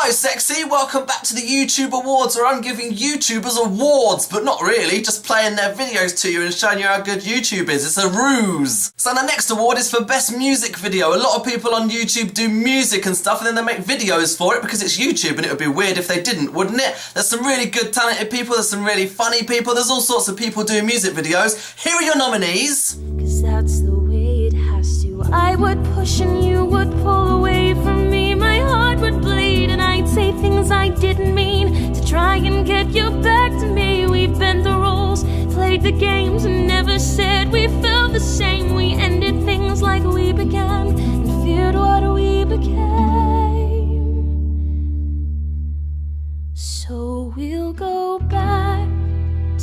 Hi sexy, welcome back to the YouTube Awards, where I'm giving YouTubers awards, but not really, just playing their videos to you and showing you how good YouTube is. It's a ruse. So the next award is for best music video. A lot of people on YouTube do music and stuff and then they make videos for it because it's YouTube, and it would be weird if they didn't, wouldn't it? There's some really good talented people, there's some really funny people, there's all sorts of people doing music videos. Here are your nominees. 'Cause that's the way it has to. I would push and you would pull away from me. My heart would bleed and I'd say things I didn't mean to try and get you back to me. We bent the rules, played the games and never said we felt the same. We ended things like we began and feared what we became. So we'll go back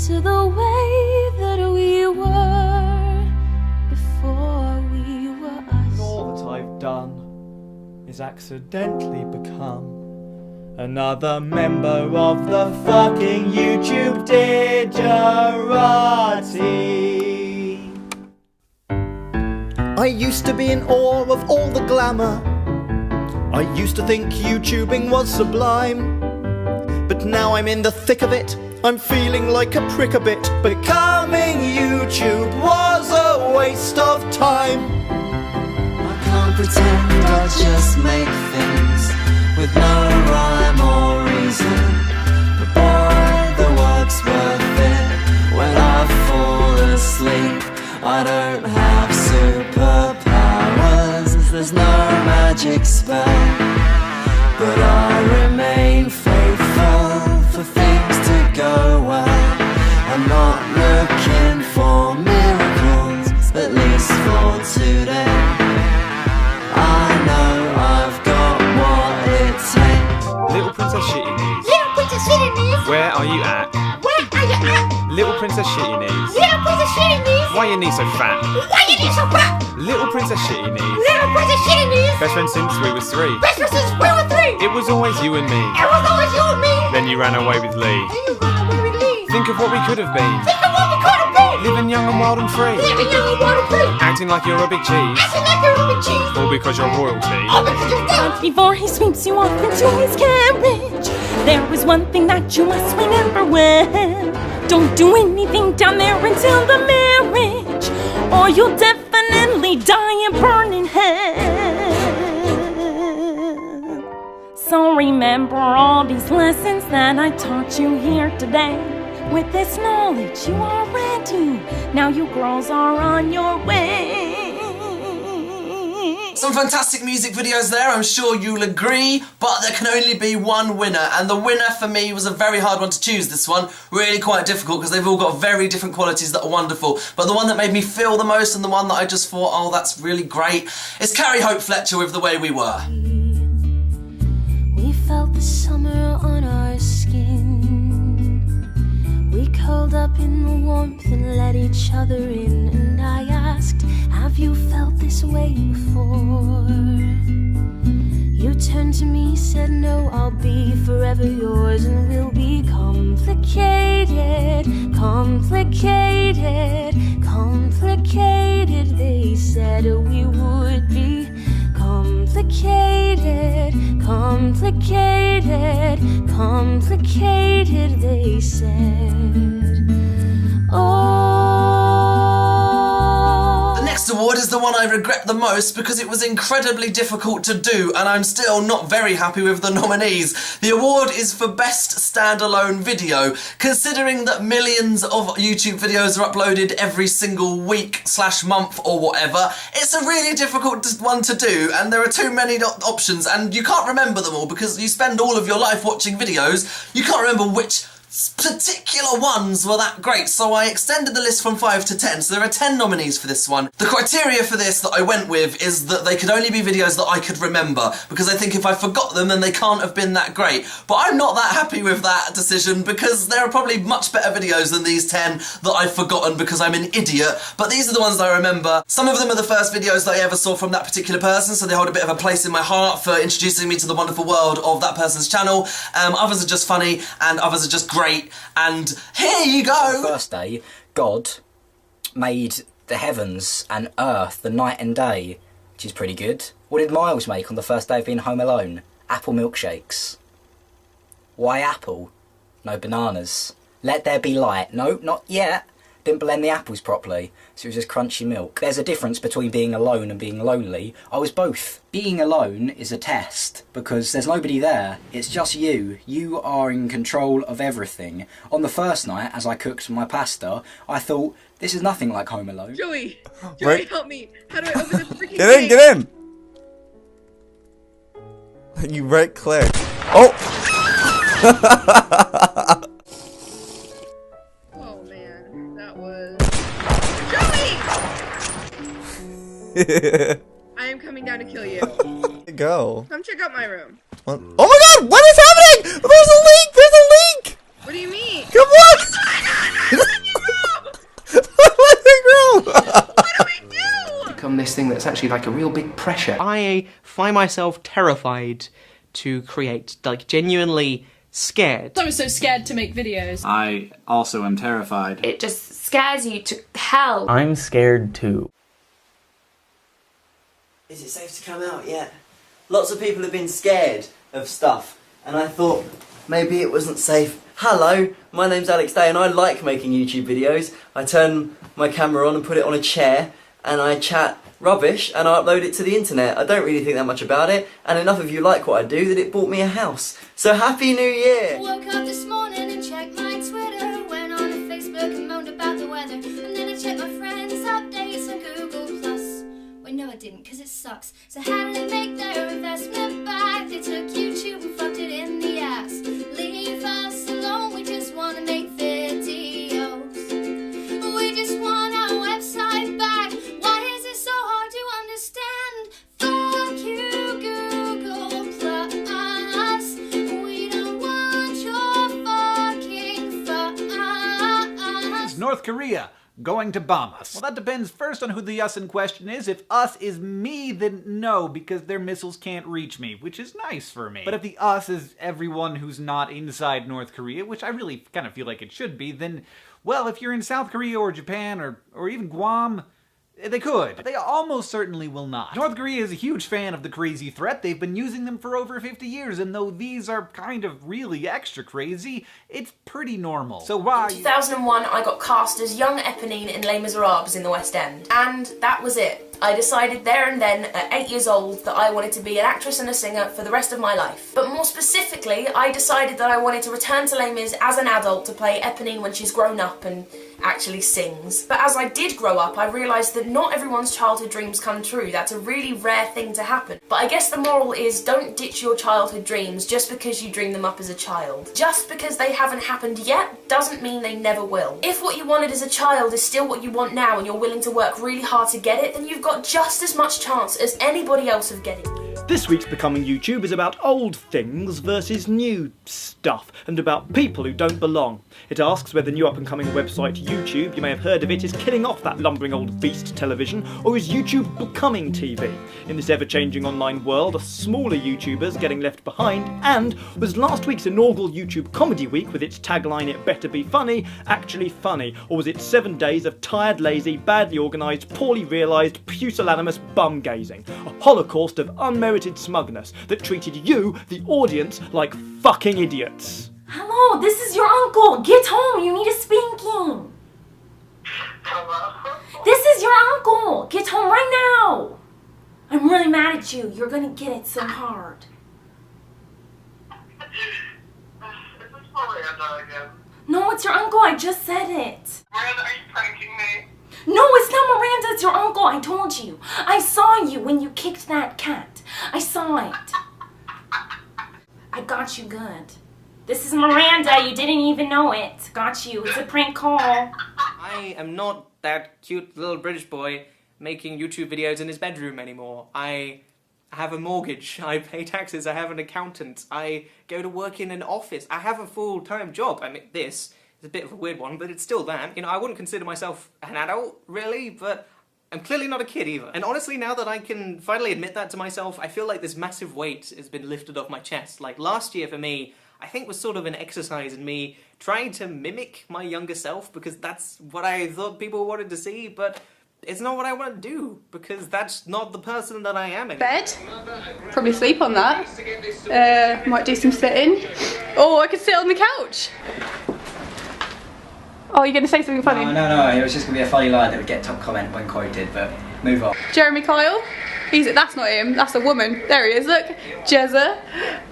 to the way that we were before we were us. All that I've done is accidentally become another member of the fucking YouTube digerati. I used to be in awe of all the glamour. I used to think YouTubing was sublime. But now I'm in the thick of it, I'm feeling like a prick a bit. Becoming YouTube was a waste of time. I can't pretend I just make things with no rhyme or reason. But boy, the work's worth it when I fall asleep. I don't have superpowers, there's no magic spell, but I remain faithful for things to go well. I'm not looking for miracles, at least for today. I know I've got what it takes. Little Princess Shitty Knees. Little Princess Shitty Knees. Where are you at? Where are you at? Little Princess Shitty Knees. Little Princess Shitty Knees. Why your knees so fat? Why you knees so fat? Little Princess Shitty Knees. Little Princess Shitty Knees. Best friend since we was 3. Best friend since we were 3. It was always you and me. It was always you and me. Then you ran away with Lee. And you ran away with me. Think of what we could have been. Think of what we could have been. Living young and wild and free. Living young and wild and free. Acting like you're a big cheese. Acting like you're a big cheese. All because you're royalty. All because you're royalty. Before he sweeps you off into his carriage, there is one thing that you must remember well. Don't do anything down there until the marriage, or you'll definitely die and burn in hell. So remember all these lessons that I taught you here today. With this knowledge you are ready. Now you girls are on your way. Some fantastic music videos there, I'm sure you'll agree, but there can only be one winner, and the winner for me was a very hard one to choose, this one. Really quite difficult, because they've all got very different qualities that are wonderful, but the one that made me feel the most and the one that I just thought, oh, that's really great, is Carrie Hope Fletcher with The Way We Were. We felt the summer on our skin. We curled up in the warmth and let each other in, and I asked, have you felt this way before? You turned to me, said no, I'll be forever yours, and we'll be complicated, complicated, complicated. They said we would be complicated, complicated, complicated. They said, oh. The next award is the one I regret the most because it was incredibly difficult to do, and I'm still not very happy with the nominees. The award is for Best Standalone Video. Considering that millions of YouTube videos are uploaded every single week / month or whatever, it's a really difficult one to do, and there are too many options, and you can't remember them all because you spend all of your life watching videos. You can't remember which particular ones were that great, so I extended the list from 5 to 10, so there are 10 nominees for this one. The criteria for this that I went with is that they could only be videos that I could remember, because I think if I forgot them then they can't have been that great. But I'm not that happy with that decision because there are probably much better videos than these 10 that I've forgotten because I'm an idiot, but these are the ones that I remember. Some of them are the first videos that I ever saw from that particular person, so they hold a bit of a place in my heart for introducing me to the wonderful world of that person's channel. Others are just funny, and others are just great. And here you go! The first day, God made the heavens and earth, the night and day, which is pretty good. What did Miles make on the first day of being home alone? Apple milkshakes. Why apple? No bananas. Let there be light. No, not yet. Didn't blend the apples properly, so it was just crunchy milk. There's a difference between being alone and being lonely. I was both. Being alone is a test, because there's nobody there. It's just you. You are in control of everything. On the first night, as I cooked my pasta, I thought, this is nothing like Home Alone. Joey, Right. help me. How do I open the freaking Get in, gate? get in! You right click. Oh! Oh man, that was... Joey! I am coming down to kill you. Go. Come check out my room. Oh my god! What is happening? There's a leak! There's a leak! What do you mean? Come on! What do we do? Become this thing that's actually like a real big pressure. I find myself terrified to create, like genuinely scared. I was so scared to make videos. I also am terrified. It just scares you to hell. I'm scared too. Is it safe to come out yet? Lots of people have been scared of stuff, and I thought maybe it wasn't safe. Hello, my name's Alex Day and I like making YouTube videos. I turn my camera on and put it on a chair and I chat rubbish and I upload it to the internet. I don't really think that much about it, and enough of you like what I do that it bought me a house. So Happy New Year! Woke up this morning and checked my Twitter, went on to Facebook and moaned about the weather, and then I checked my friends' updates on Google Plus. Wait, no I didn't, cause it sucks. So how did they make their investment back? They took YouTube and fucked it in the ass. Leave us alone, we just wanna make videos. We just want our website back. Why is it so hard to understand? Fuck you, Google Plus. We don't want your fucking fuss. Is North Korea going to bomb us? Well, that depends first on who the us in question is. If us is me, then no, because their missiles can't reach me, which is nice for me. But if the us is everyone who's not inside North Korea, which I really kind of feel like it should be, then, well, if you're in South Korea or Japan or even Guam, they could. They almost certainly will not. North Korea is a huge fan of the crazy threat. They've been using them for over 50 years, and though these are kind of really extra crazy, it's pretty normal. So why... In 2001, I got cast as young Eponine in Les Miserables in the West End. And that was it. I decided there and then, at 8 years old, that I wanted to be an actress and a singer for the rest of my life. But more specifically, I decided that I wanted to return to Les Mis as an adult to play Eponine when she's grown up and actually sings. But as I did grow up, I realised that not everyone's childhood dreams come true. That's a really rare thing to happen. But I guess the moral is, don't ditch your childhood dreams just because you dream them up as a child. Just because they haven't happened yet doesn't mean they never will. If what you wanted as a child is still what you want now and you're willing to work really hard to get it, then you've got just as much chance as anybody else of getting it. This week's Becoming YouTube is about old things versus new stuff, and about people who don't belong. It asks whether the new up-and-coming website YouTube, you may have heard of it, is killing off that lumbering old beast television, or is YouTube becoming TV? In this ever-changing online world, are smaller YouTubers getting left behind, and was last week's inaugural YouTube Comedy Week with its tagline "It better be funny" actually funny, or was it 7 days of tired, lazy, badly organised, poorly realised, pusillanimous bum-gazing? A holocaust of unmerited smugness that treated you, the audience, like fucking idiots. Hello, this is your uncle. Get home, you need a spanking. This is your uncle. Get home right now. I'm really mad at you. You're gonna get it so hard. No, it's your uncle. I just said it. Miranda, are you pranking me? No, it's not Miranda. It's your uncle. I told you. I saw you when you kicked that cat. I saw it. I got you good. This is Miranda. You didn't even know it. Got you. It's a prank call. I am not that cute little British boy making YouTube videos in his bedroom anymore. I have a mortgage, I pay taxes, I have an accountant, I go to work in an office, I have a full-time job. I mean, this is a bit of a weird one, but it's still that. You know, I wouldn't consider myself an adult, really, but I'm clearly not a kid either. And honestly, now that I can finally admit that to myself, I feel like this massive weight has been lifted off my chest. Like, last year for me, I think was sort of an exercise in me trying to mimic my younger self, because that's what I thought people wanted to see, but it's not what I want to do, because that's not the person that I am anymore. Bed. Probably sleep on that. Might do some sitting. Oh, I could sit on the couch. Oh, you're going to say something funny? No, it was just going to be a funny line that would get top comment when quoted, but move on. Jeremy Kyle? That's not him, that's a woman. There he is, look. Jezza.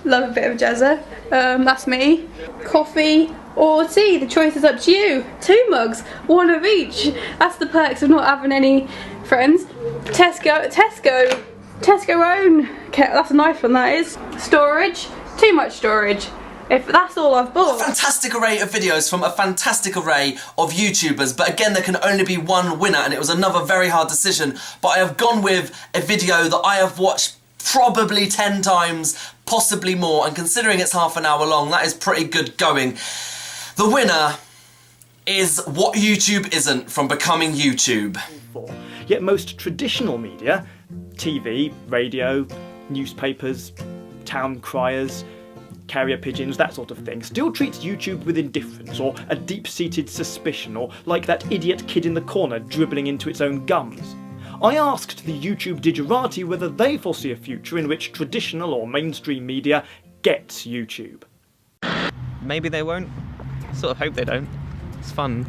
Love a bit of Jezza. That's me. Coffee or tea, the choice is up to you. 2 mugs, 1 of each. That's the perks of not having any friends. Tesco own. Okay, that's a nice one, that is. Storage, too much storage. If that's all I've bought. A fantastic array of videos from a fantastic array of YouTubers, but again there can only be one winner, and it was another very hard decision, but I have gone with a video that I have watched probably 10 times, possibly more, and considering it's half an hour long, that is pretty good going. The winner is What YouTube Isn't from Becoming YouTube. Yet most traditional media, TV, radio, newspapers, town criers, carrier pigeons, that sort of thing, still treats YouTube with indifference or a deep-seated suspicion, or like that idiot kid in the corner dribbling into its own gums. I asked the YouTube digerati whether they foresee a future in which traditional or mainstream media gets YouTube. Maybe they won't. Sort of hope they don't. It's fun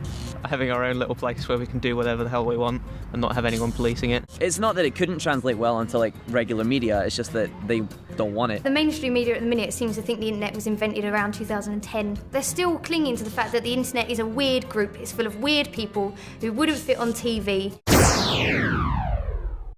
having our own little place where we can do whatever the hell we want and not have anyone policing it. It's not that it couldn't translate well into like regular media, it's just that they don't want it. The mainstream media at the minute seems to think the internet was invented around 2010. They're still clinging to the fact that the internet is a weird group. It's full of weird people who wouldn't fit on TV.